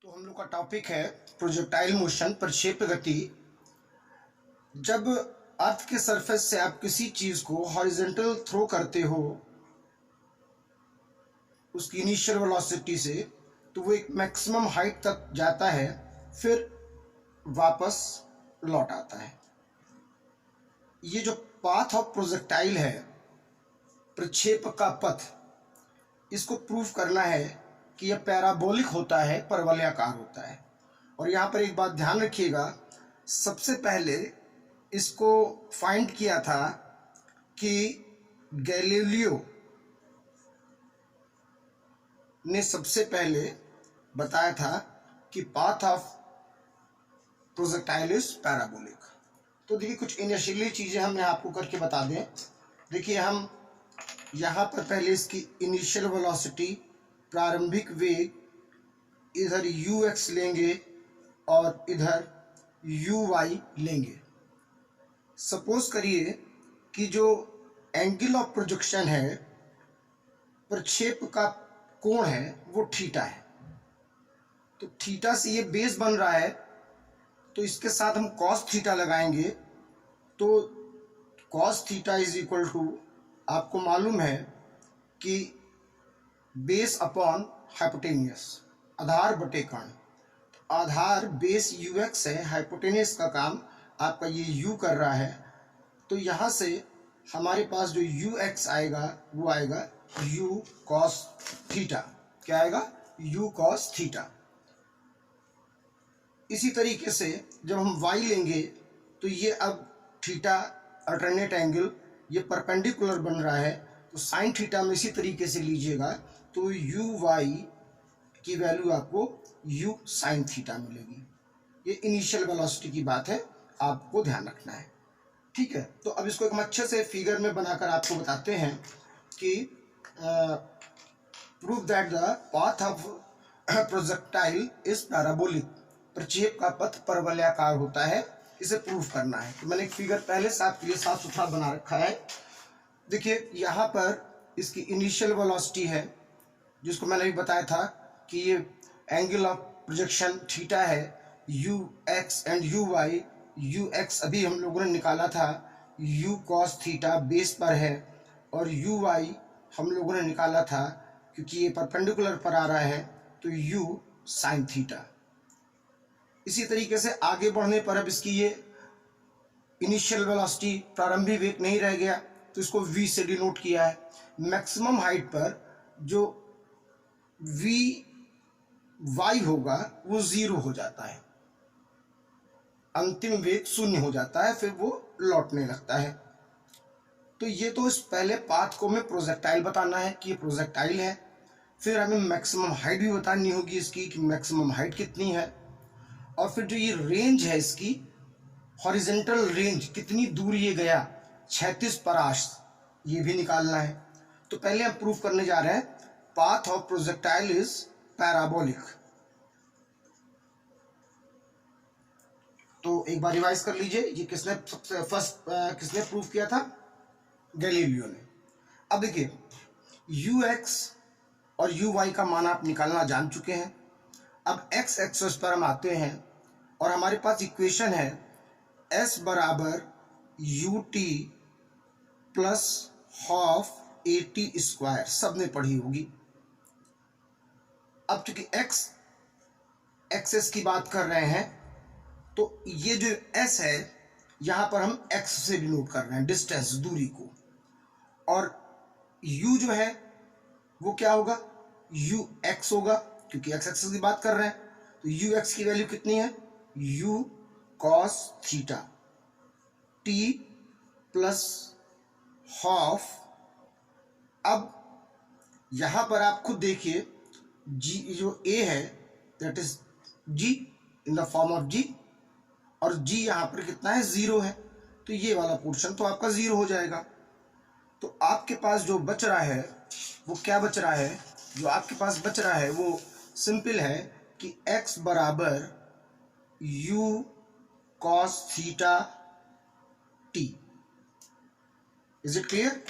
तो हम लोग का टॉपिक है प्रोजेक्टाइल मोशन, प्रक्षेप गति। जब अर्थ के सरफेस से आप किसी चीज को हॉरिजॉन्टल थ्रो करते हो उसकी इनिशियल वेलोसिटी से, तो वो एक मैक्सिमम हाइट तक जाता है, फिर वापस लौट आता है। ये जो पाथ ऑफ प्रोजेक्टाइल है, प्रक्षेप का पथ, इसको प्रूव करना है कि यह पैराबोलिक होता है, परवलयाकार होता है। और यहाँ पर एक बात ध्यान रखिएगा, सबसे पहले इसको फाइंड किया था कि गैलीलियो ने सबसे पहले बताया था कि path of projectile is parabolic. तो देखिए कुछ इनिशियली चीज़ें हम यहाँ आपको करके बता दें। देखिए हम यहाँ पर पहले इसकी इनिशियल वेलोसिटी, प्रारंभिक वेग, इधर ux लेंगे और इधर uy लेंगे। सपोज करिए कि जो एंगल ऑफ प्रोजेक्शन है, प्रक्षेप का कोण है, वो थीटा है। तो थीटा से ये बेस बन रहा है, तो इसके साथ हम कॉस थीटा लगाएंगे। तो cos theta is equal to, आपको मालूम है कि बेस अपॉन हाइपोटेनियस, आधार बटे कर्ण। आधार बेस ux है, हाइपोटेनियस का काम आपका ये u कर रहा है। तो यहाँ से हमारे पास जो ux आएगा वो आएगा u cos थीटा। क्या आएगा? u cos theta. इसी तरीके से जब हम y लेंगे तो ये अब थीटा अल्टरनेट एंगल, ये परपेंडिकुलर बन रहा है, तो साइन थीटा में इसी तरीके से लीजिएगा तो uy की वैल्यू आपको u साइन थीटा मिलेगी। ये इनिशियल वेलोसिटी की बात है, आपको ध्यान रखना है, ठीक है। तो अब इसको एक अच्छे से फिगर में बनाकर आपको बताते हैं कि prove that the path of projectile is parabolic. प्रक्षेप का पथ परवलयाकार होता है, इसे प्रूव करना है। तो मैंने एक फिगर पहले से आपके लिए साफ सुथरा बना रखा है। देखिए यहाँ पर इसकी इनिशियल वेलोसिटी है, जिसको मैंने भी बताया था कि ये एंगल ऑफ प्रोजेक्शन थीटा है, ux एंड uy। ux अभी हम लोगों ने निकाला था, u cos थीटा बेस पर है, और uy हम लोगों ने निकाला था क्योंकि ये परपेंडिकुलर पर आ रहा है, तो u sin थीटा। इसी तरीके से आगे बढ़ने पर अब इसकी ये इनिशियल वेलोसिटी, प्रारंभिक वेग नहीं रह गया, तो इसको v से डिनोट किया है। मैक्सिमम हाइट पर जो vy होगा वो 0 हो जाता है, अंतिम वेग 0 हो जाता है, फिर वो लौटने लगता है। तो ये तो इस पहले पाथ को हमें प्रोजेक्टाइल बताना है कि ये प्रोजेक्टाइल है। फिर हमें मैक्सिमम हाइट भी बतानी होगी इसकी कि मैक्सिमम हाइट कितनी है, और फिर जो ये रेंज है इसकी, हॉरिजॉन्टल रेंज, कितनी दूर ये गया, 36 परास, ये भी निकालना है। तो पहले हम प्रूफ करने जा रहे हैं path of projectile is parabolic. तो एक बार रिवाइज कर लीजिए, ये किसने सबसे फर्स्ट किसने प्रूफ किया था? गैलीलियो ने। अब देखिए ux और uy का मान आप निकालना जान चुके हैं। अब x एक्सिस पर हम आते हैं और हमारे पास इक्वेशन है s बराबर ut plus half at square, सबने पढ़ी होगी। अब चूंकि x एक्सिस की बात कर रहे हैं, तो ये जो s है यहां पर हम x से डिनोट कर रहे हैं, डिस्टेंस, दूरी को, और u जो है वो क्या होगा? ux होगा, क्योंकि x एक्सिस की बात कर रहे हैं। तो ux की वैल्यू कितनी है? u cos theta, t plus half. अब यहां पर आप खुद देखिए, g जो a है that is g in the form of g, और g यहां पर कितना है? 0 है। तो ये वाला पोर्शन तो आपका 0 हो जाएगा। तो आपके पास जो बच रहा है वो क्या बच रहा है? जो आपके पास बच रहा है वो सिंपल है कि x बराबर u cos theta t। Is it clear?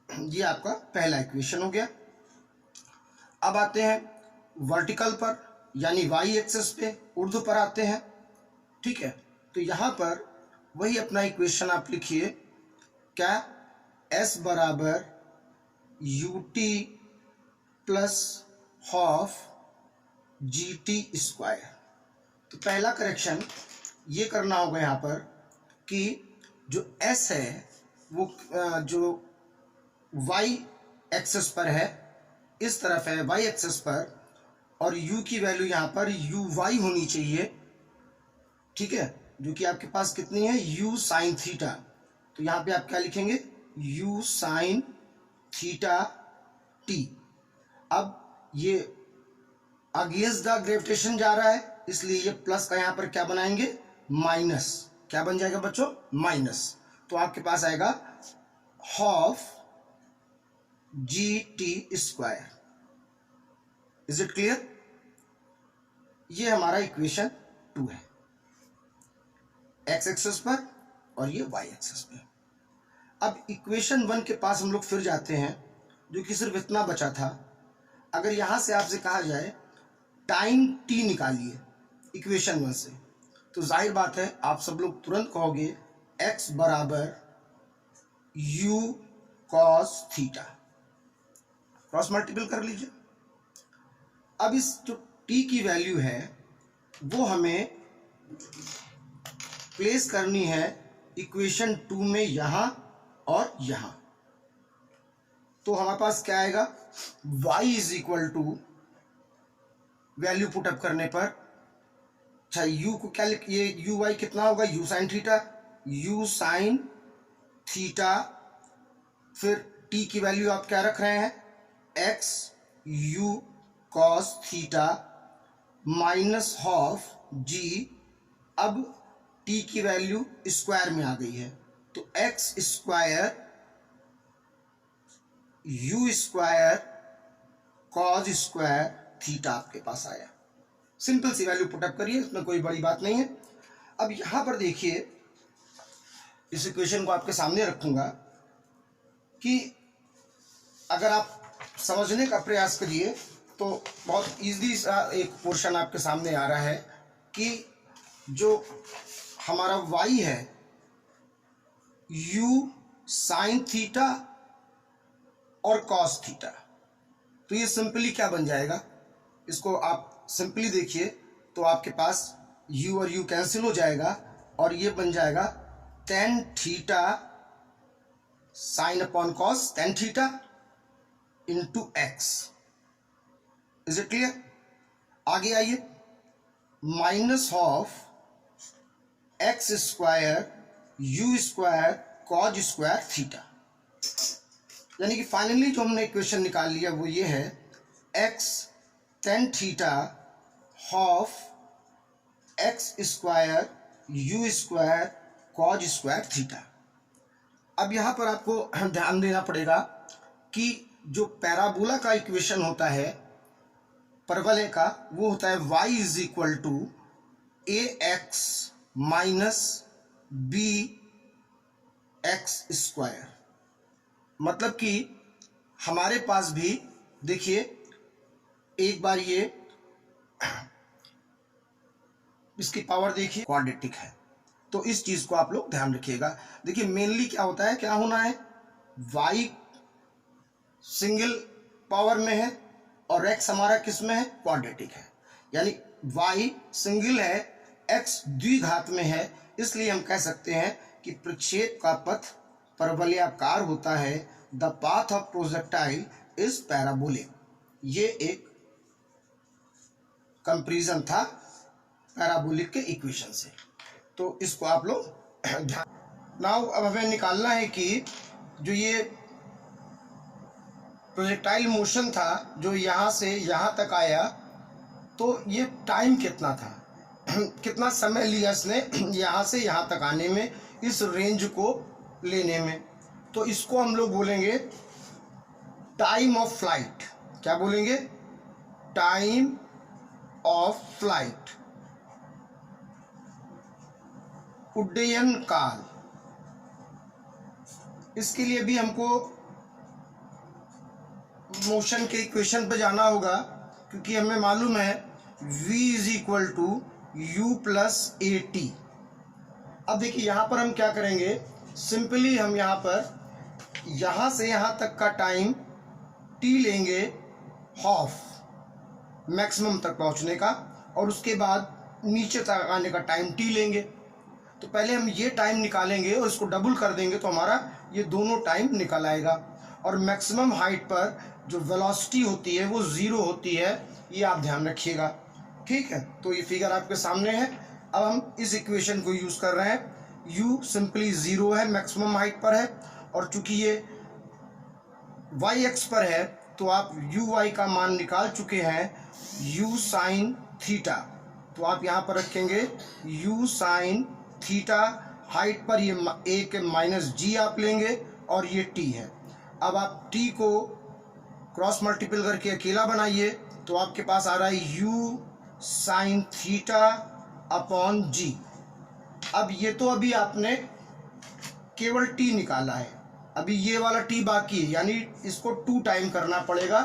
ये आपका पहला इक्वेशन हो गया। अब आते हैं वर्टिकल पर। यानी वाई एक्सेस पे उर्ध्व पर आते हैं, ठीक है। तो यहाँ पर वही अपना इक्वेशन आप लिखिए, क्या, एस बराबर U T plus half G T square. तो पहला करेक्शन ये करना होगा यहाँ पर कि जो एस है वो जो वाई एक्सेस पर है, इस तरफ है वाई एक्सेस पर, और u की वैल्यू यहाँ पर यू वाई होनी चाहिए, ठीक है, जो कि आपके पास कितनी है, u साइन थीटा। तो यहाँ पे आप क्या लिखेंगे, u साइन थीटा t। अब ये अगेंस्ट द ग्रेविटेशन जा रहा है, इसलिए ये प्लस का यहाँ पर क्या बनाएंगे, माइनस। क्या बन जाएगा बच्चों, माइनस। तो आपके पास आएगा half G T square. Is it clear? ये हमारा इक्वेशन 2 है, एक्स एक्सेस पर और ये वाई एक्सेस पे। अब इक्वेशन 1 के पास हम लोग फिर जाते हैं, जो कि सिर्फ इतना बचा था। अगर यहां से आपसे कहा जाए टाइम टी निकालिए इक्वेशन 1 से, तो जाहिर बात है आप सब लोग तुरंत कहोगे x बराबर u cos theta. Cross multiple कर लीजिए। अब इस जो t की वैल्यू है वो हमें प्लेस करनी है इक्वेशन 2 में, यहां और यहां। तो हमारे पास क्या आएगा, y is equal to, value put up करने पर, अच्छा u को क्या लिख, ये यू वाई कितना होगा, u sine theta, u sine theta, फिर t की वैल्यू आप क्या रख रहे हैं, x u cos theta minus half g। अब t की वैल्यू स्क्वायर में आ गई है, तो x square u square cos square theta आपके पास आया। सिंपल सी वैल्यू पुटअप करिए, इसमें कोई बड़ी बात नहीं है। अब यहां पर देखिए, इस इक्वेशन को आपके सामने रखूंगा कि अगर आप समझने का प्रयास करिए तो बहुत इजीली एक पोर्शन आपके सामने आ रहा है कि जो हमारा y है u साइन थीटा और कॉस थीटा, तो ये सिंपली क्या बन जाएगा, इसको आप सिंपली देखिए तो आपके पास u और u कैंसिल हो जाएगा और ये बन जाएगा tan theta sine upon cos tan theta into x. Is it clear? आगे आइए, minus of x square you square cause square theta. यानी कि फाइनली जो हमने इक्वेशन निकाल लिया वो ये है, x tan theta half x square you square cause square theta. अब यहाँ पर आपको ध्यान देना पड़ेगा कि जो पैराबोला का इक्वेशन होता है परवलय का, वो होता है y is equal to A X minus B X square. मतलब कि हमारे पास भी देखिए, एक बार ये इसकी पावर देखिए क्वाड्रेटिक है, तो इस चीज को आप लोग ध्यान रखिएगा। देखिए मेनली क्या होता है, क्या होना है, y सिंगल पावर में है और x हमारा किस में है, क्वाड्रेटिक है। यानी y सिंगल है, x द्विघात में है, इसलिए हम कह सकते हैं कि प्रक्षेप का पथ परवलयाकार होता है। The path of projectile is parabolic. ये एक कंपैरिजन था पैराबोलिक के इक्वेशन से, तो इसको आप लोग ध्यान। नाउ अब हमें निकालना है कि जो ये प्रोजेक्टाइल मोशन था जो यहाँ से यहाँ तक आया, तो ये टाइम कितना था, कितना समय लिया इसने यहाँ से यहाँ तक आने में, इस रेंज को लेने में। तो इसको हम लोग बोलेंगे टाइम ऑफ फ्लाइट। क्या बोलेंगे, टाइम ऑफ फ्लाइट, उड्डयन काल। इसके लिए भी हमको मोशन के इक्वेशन पे जाना होगा, क्योंकि हमें मालूम है v is equal to u plus A T. अब देखिए यहाँ पर हम क्या करेंगे, सिंपली हम यहाँ पर यहाँ से यहाँ तक का टाइम t लेंगे हाफ मैक्सिमम तक पहुँचने का, और उसके बाद नीचे तक आने का टाइम t लेंगे। तो पहले हम ये टाइम निकालेंगे और इसको डबल कर देंगे तो हमारा ये दोनों टाइम निकल आएगा। और मैक्सिमम हाइट पर जो वेलोसिटी होती है वो ज़ीरो होती है, ये आप ध्यान रखिएगा। ठीक है, तो ये फिगर आपके सामने है। अब हम इस इक्वेशन को यूज़ कर रहे हैं। u सिंपली ज़ीरो है, मैक्सिमम हाइट पर है, और चूंकि ये y एक्स पर है तो आप uy का मान निकाल चुके हैं u साइन थीटा। तो आप यहाँ पर रखेंगे u साइन थीटा, हाइट पर ये a के माइनस g आप लेंगे और ये t है। अब आप t को क्रॉस मल्टीपल करके अकेला बनाइए तो आपके पास आ रहा है u sign theta upon g। अब ये तो अभी आपने केवल t निकाला है, अभी ये वाला t बाकी है, यानी इसको 2 टाइम करना पड़ेगा।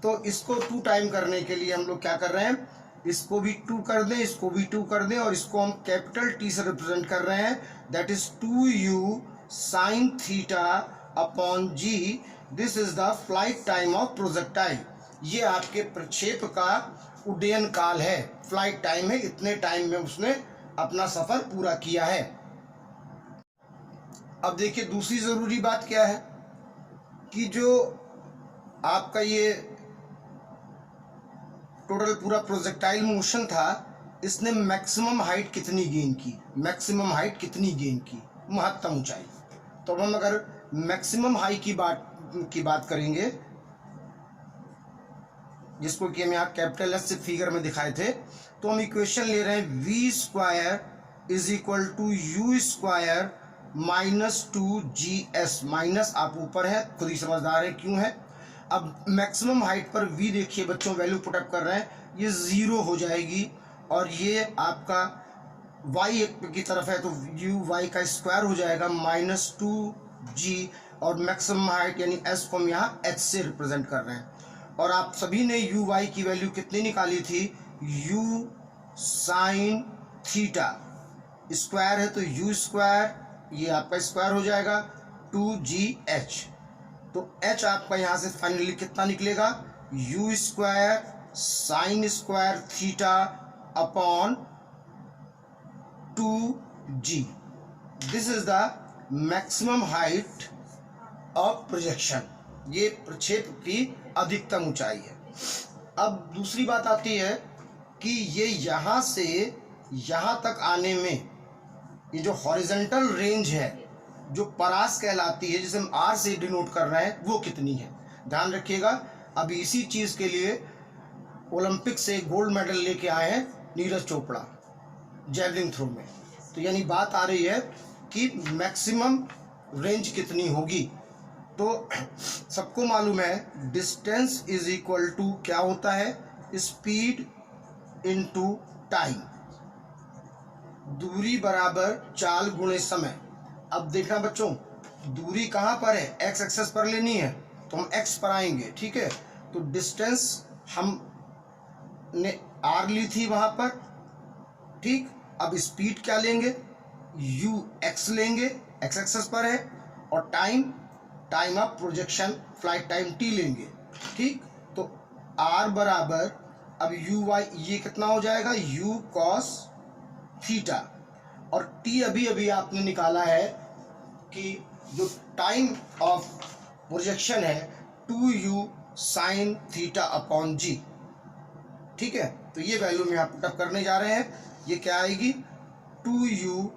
तो इसको 2 टाइम करने के लिए हम लोग क्या कर रहे हैं, इसको भी 2 कर दें, इसको भी 2 कर दें, और इसको हम कैपिटल T से रिप्रेजेंट कर रहे हैं, that is 2u sign theta upon g। This is the flight time of projectile. ये आपके प्रक्षेप का उड्डयन काल है, फ्लाइट टाइम है, इतने टाइम में उसने अपना सफर पूरा किया है। अब देखिए दूसरी ज़रूरी बात क्या है कि जो आपका ये टोटल पूरा प्रोजेक्टाइल मोशन था, इसने मैक्सिमम हाइट कितनी गेन की, मैक्सिमम हाइट कितनी गेन की, महत्तम ऊंचाई। तो अब हम अगर मैक्सिमम हाई की बात करेंगे, जिसको कि हम यहाँ कैपिटल एस से फिगर में दिखाए थे, तो हम इक्वेशन ले रहे हैं v square is equal to U square minus 2gs। माइनस आप ऊपर है, खुद ही समझदार है क्यों है। अब मैक्सिमम हाइट पर v देखिए बच्चों, वैल्यू पुटअप कर रहे हैं, ये ज़ीरो हो जाएगी, और ये आपका y की तरफ है तो u y का स्क्वायर हो जाएगा माइनस 2g, और मैक्सिमम हाइट यानी s को हम यहाँ h से रिप्रेजेंट कर रहे हैं। और आप सभी ने u y की वैल्यू कितनी निकाली थी, u साइन थीटा, स्क्वायर है तो u स्क्वायर, ये आपका स्क्वायर हो जाएगा 2gh। तो h आपका यहाँ से फाइनली कितना निकलेगा, u square sine square theta upon 2g। This is the maximum height of projection, ये प्रक्षेप की अधिकतम ऊंचाई है। अब दूसरी बात आती है कि ये यहाँ से यहाँ तक आने में ये जो हॉरिजॉन्टल रेंज है, जो परास कहलाती है, जिसे हम r से डिनोट कर रहे हैं, वो कितनी है। ध्यान रखिएगा, अभी इसी चीज़ के लिए ओलंपिक से गोल्ड मेडल लेके आए हैं नीरज चोपड़ा जैवलिन थ्रो में। तो यानी बात आ रही है कि मैक्सिमम रेंज कितनी होगी। तो सबको मालूम है डिस्टेंस इज इक्वल टू क्या होता है, स्पीड इनटू टाइम, दूरी बराबर चाल गुणे समय। अब देखना बच्चों, दूरी कहाँ पर है, एक्स एक्सेस पर लेनी है तो हम एक्स पर आएंगे, ठीक है। तो डिस्टेंस हमने आर ली थी वहाँ पर, ठीक। अब स्पीड क्या लेंगे, यू एक्स लेंगे, एक्स एक्सेस पर है, और time of projection flight time T लेंगे, ठीक। तो आर बराबर, अब यू वाई, ये कितना हो जाएगा, यू कॉस थीटा, और टी अभी अभी आपने निकाला है कि जो टाइम ऑफ प्रोजेक्शन है 2u साइन थीटा अपॉन जी, ठीक है। तो ये वैल्यू में आप पुटअप करने जा रहे हैं, ये क्या आएगी, 2u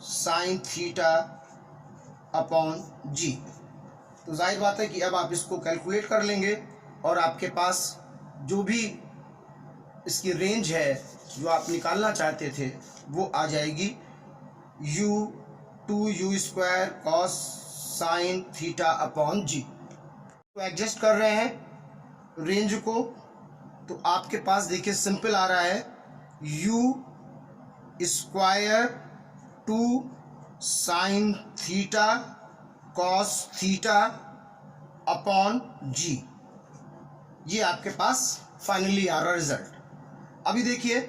sign theta upon g. तो जाहिर बात है कि अब आप इसको कैलकुलेट कर लेंगे और आपके पास जो भी इसकी रेंज है जो आप निकालना चाहते थे वो आ जाएगी, u 2u square cos sine theta upon g. तो एडजस्ट कर रहे हैं रेंज को, तो आपके पास देखिए सिंपल आ रहा है, u square 2 sine theta cos theta upon g. ये आपके पास फाइनली आ रहा रिजल्ट। अभी देखिए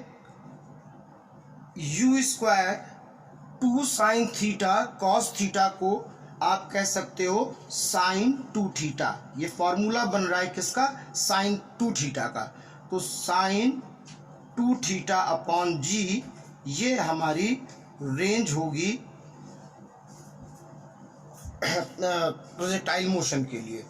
u square 2 sine theta cos theta को आप कह सकते हो साइन 2 थीटा। ये फॉर्मूला बन रहा है किसका? साइन 2 थीटा का। तो साइन 2 थीटा अपॉन जी, ये हमारी रेंज होगी प्रोजेक्टाइल मोशन के लिए।